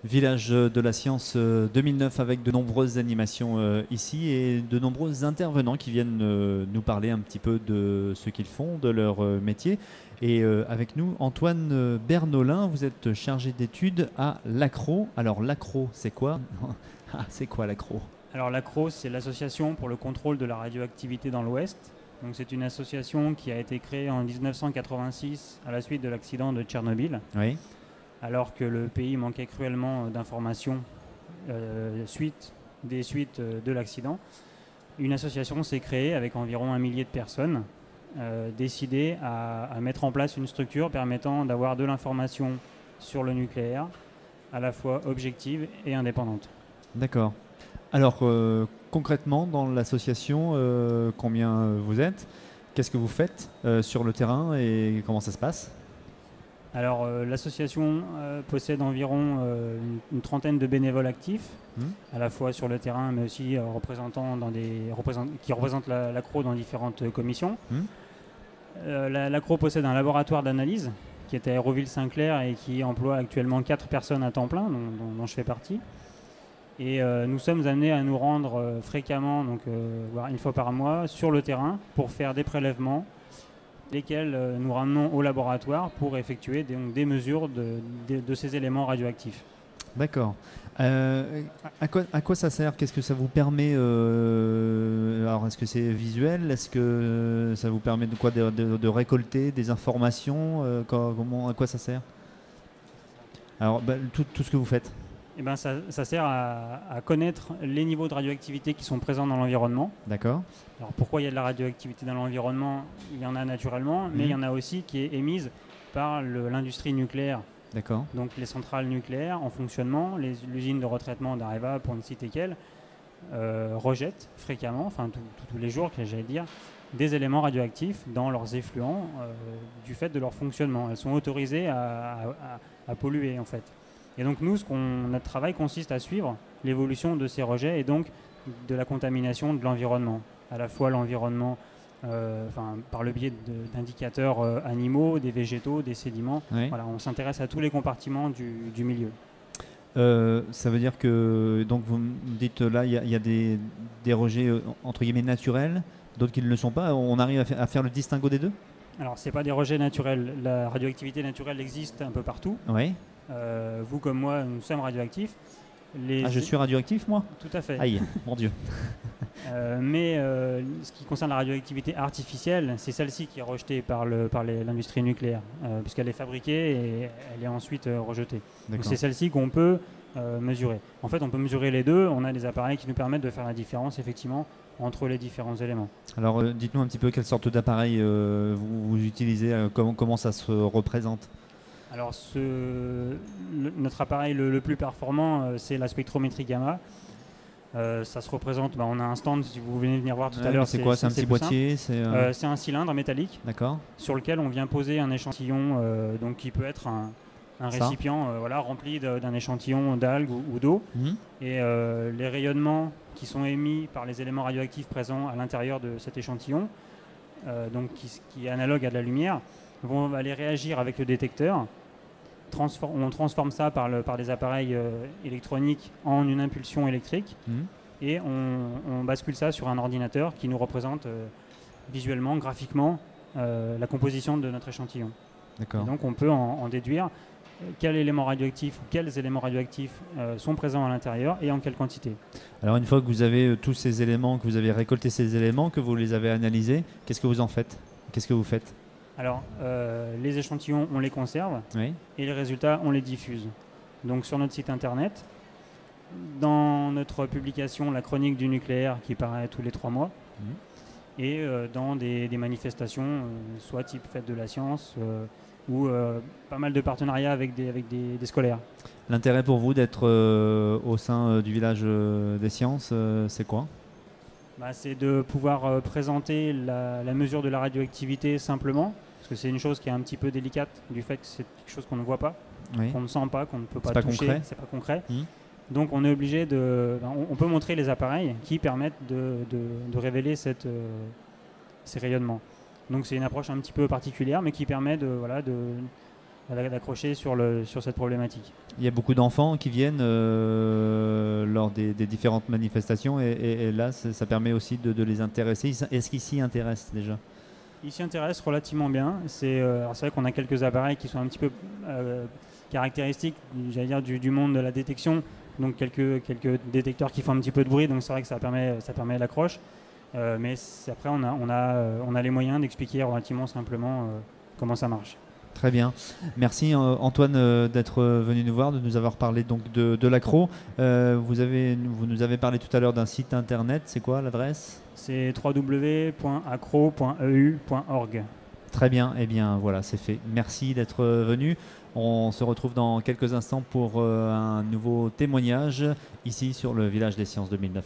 Village de la Science 2009 avec de nombreuses animations ici et de nombreux intervenants qui viennent nous parler un petit peu de ce qu'ils font, de leur métier. Et avec nous, Antoine Bernolin, vous êtes chargé d'études à l'ACRO. Alors l'ACRO, c'est quoi? Ah, c'est quoi l'ACRO? Alors l'ACRO, c'est l'Association pour le contrôle de la radioactivité dans l'Ouest. Donc c'est une association qui a été créée en 1986 à la suite de l'accident de Tchernobyl. Oui. Alors que le pays manquait cruellement d'informations des suites de l'accident. Une association s'est créée avec environ 1 millier de personnes, décidées à mettre en place une structure permettant d'avoir de l'information sur le nucléaire, à la fois objective et indépendante. D'accord. Alors concrètement, dans l'association, combien vous êtes? Qu'est-ce que vous faites sur le terrain et comment ça se passe? Alors l'association possède environ une trentaine de bénévoles actifs, à la fois sur le terrain, mais aussi qui représentent l'ACRO dans différentes commissions. L'ACRO possède un laboratoire d'analyse qui est à Aéroville-Saint-Clair et qui emploie actuellement 4 personnes à temps plein, dont je fais partie. Et nous sommes amenés à nous rendre fréquemment, voire une fois par mois, sur le terrain pour faire des prélèvements, lesquels nous ramenons au laboratoire pour effectuer des mesures de ces éléments radioactifs. D'accord. À quoi ça sert? Qu'est-ce que ça vous permet? Alors, est-ce que c'est visuel? Est-ce que ça vous permet de quoi? De récolter des informations? À quoi ça sert? Alors, tout ce que vous faites. Eh ben, ça sert à connaître les niveaux de radioactivité qui sont présents dans l'environnement. D'accord. Alors pourquoi il y a de la radioactivité dans l'environnement? Il y en a naturellement, mais il y en a aussi qui est émise par l'industrie nucléaire. D'accord. Donc les centrales nucléaires en fonctionnement, l'usine de retraitement d'Areva, pour ne citer qu'elle, rejettent fréquemment, enfin tous les jours, j'allais dire, des éléments radioactifs dans leurs effluents du fait de leur fonctionnement. Elles sont autorisées à polluer en fait. Et donc nous, notre travail consiste à suivre l'évolution de ces rejets et donc de la contamination de l'environnement. À la fois l'environnement par le biais d'indicateurs animaux, des végétaux, des sédiments. Oui. Voilà, on s'intéresse à tous les compartiments du milieu. Ça veut dire que, donc vous me dites là, il y a des rejets entre guillemets naturels, d'autres qui ne le sont pas. On arrive à faire le distinguo des deux? Alors, ce n'est pas des rejets naturels. La radioactivité naturelle existe un peu partout. Oui. Vous comme moi, nous sommes radioactifs. Je suis radioactif, moi? Tout à fait. Aïe, mon Dieu. Mais ce qui concerne la radioactivité artificielle, c'est celle-ci qui est rejetée par l'industrie nucléaire, puisqu'elle est fabriquée et elle est ensuite rejetée. Donc c'est celle-ci qu'on peut mesurer. En fait, on peut mesurer les deux. On a des appareils qui nous permettent de faire la différence, effectivement, entre les différents éléments. Alors, dites-nous un petit peu quelle sorte d'appareil vous utilisez, comment ça se représente? Alors, notre appareil le plus performant, c'est la spectrométrie gamma. Ça se représente, on a un stand, si vous venez venir voir tout à l'heure. C'est quoi? C'est un petit boîtier? C'est un cylindre métallique. D'accord. Sur lequel on vient poser un échantillon donc qui peut être un récipient rempli d'un échantillon d'algues ou d'eau. Et les rayonnements qui sont émis par les éléments radioactifs présents à l'intérieur de cet échantillon, qui est analogue à de la lumière, vont aller réagir avec le détecteur. On transforme ça par des appareils électroniques en une impulsion électrique et on bascule ça sur un ordinateur qui nous représente visuellement, graphiquement, la composition de notre échantillon. D'accord. Et donc on peut en déduire quels éléments radioactifs ou quels éléments radioactifs sont présents à l'intérieur et en quelle quantité. Alors une fois que vous avez tous ces éléments, que vous avez récolté ces éléments, que vous les avez analysés, qu'est-ce que vous en faites? Qu'est-ce que vous faites? Alors, les échantillons, on les conserve et les résultats, on les diffuse. Donc sur notre site internet, dans notre publication La Chronique du nucléaire qui paraît tous les 3 mois, et dans des manifestations, soit type Fête de la Science, ou pas mal de partenariats avec des scolaires. L'intérêt pour vous d'être au sein du village des sciences, c'est quoi? C'est de pouvoir présenter la mesure de la radioactivité simplement, parce que c'est une chose qui est un petit peu délicate du fait que c'est quelque chose qu'on ne voit pas, qu'on ne sent pas, qu'on ne peut pas toucher, c'est pas concret. Donc on est obligé on peut montrer les appareils qui permettent de révéler ces rayonnements. Donc c'est une approche un petit peu particulière, mais qui permet d'accrocher sur cette problématique. Il y a beaucoup d'enfants qui viennent lors des différentes manifestations et là, ça permet aussi de les intéresser. Est-ce qu'ils s'y intéressent déjà? Ils s'y intéressent relativement bien. C'est vrai qu'on a quelques appareils qui sont un petit peu caractéristiques, j'allais dire, du monde de la détection. Donc quelques détecteurs qui font un petit peu de bruit, donc c'est vrai que ça permet l'accroche. Mais après, on a les moyens d'expliquer relativement simplement comment ça marche. Très bien. Merci Antoine d'être venu nous voir, de nous avoir parlé donc de l'accro. Vous nous avez parlé tout à l'heure d'un site internet. C'est quoi l'adresse? C'est www.accro.eu.org. Très bien. Eh bien voilà, c'est fait. Merci d'être venu. On se retrouve dans quelques instants pour un nouveau témoignage ici sur le Village des Sciences 2009.